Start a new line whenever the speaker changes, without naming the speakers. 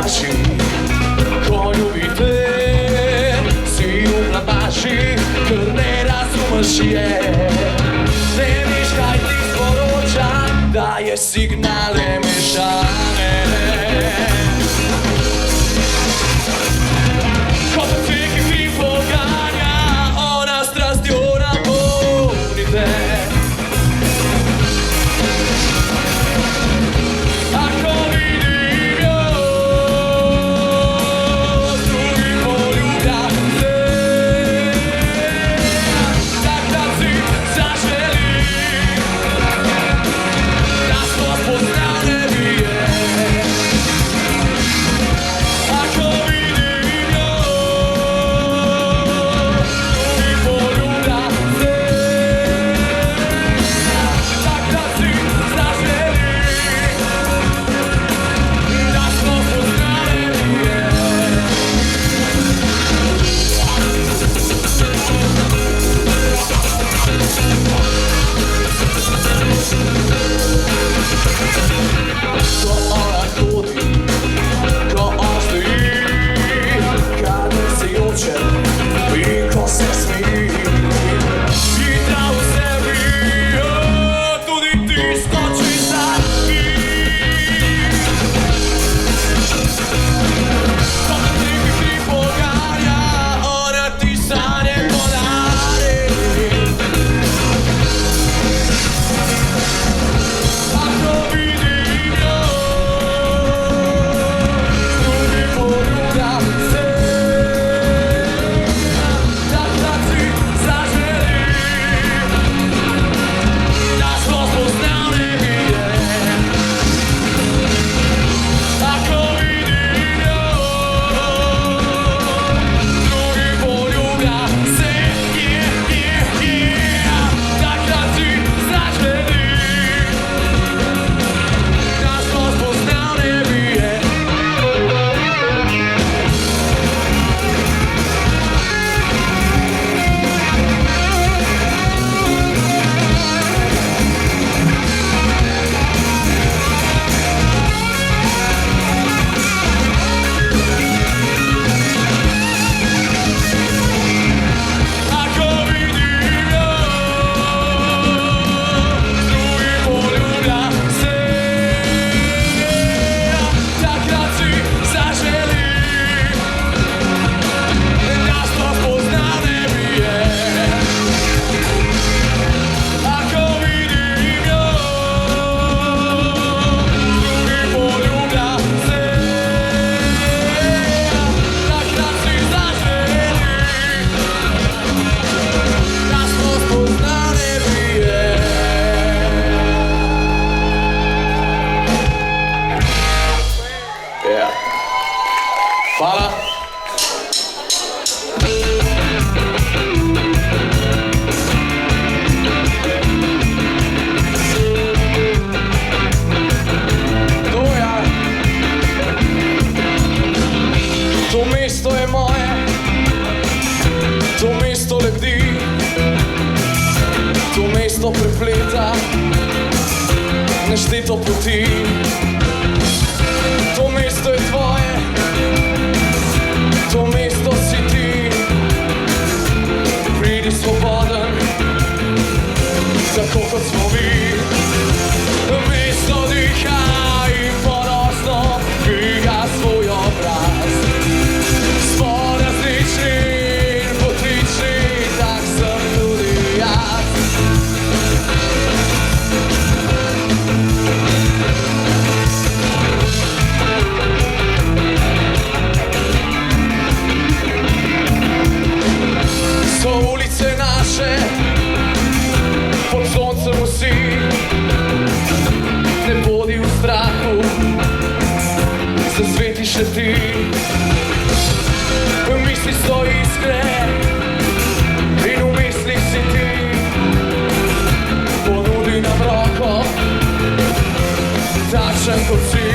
plaši, ko ljubite, si ju plamaši, ker ne razumeš je. Ne viš kaj ti sporoča, daje signale mešane. Ko te cviki ti poganja, ona strastjo napuni te. Hvala. To mesto je moje, to mesto lebdi, to mesto prepleta nešteto poti. To mesto je tvoje, to mesto si ti. Pridi svoboden, tako kot smo mi. Mesto diha in ponosno dviga svoj obraz. Smo različni in potični, tak sem tudi jaz. So ulice naše, pod soncem vsi. Ne bodi v strahu, zasvetiš še ti. Misli so iskre in v mislih si ti. Ponudi nam roko, takšen kot si.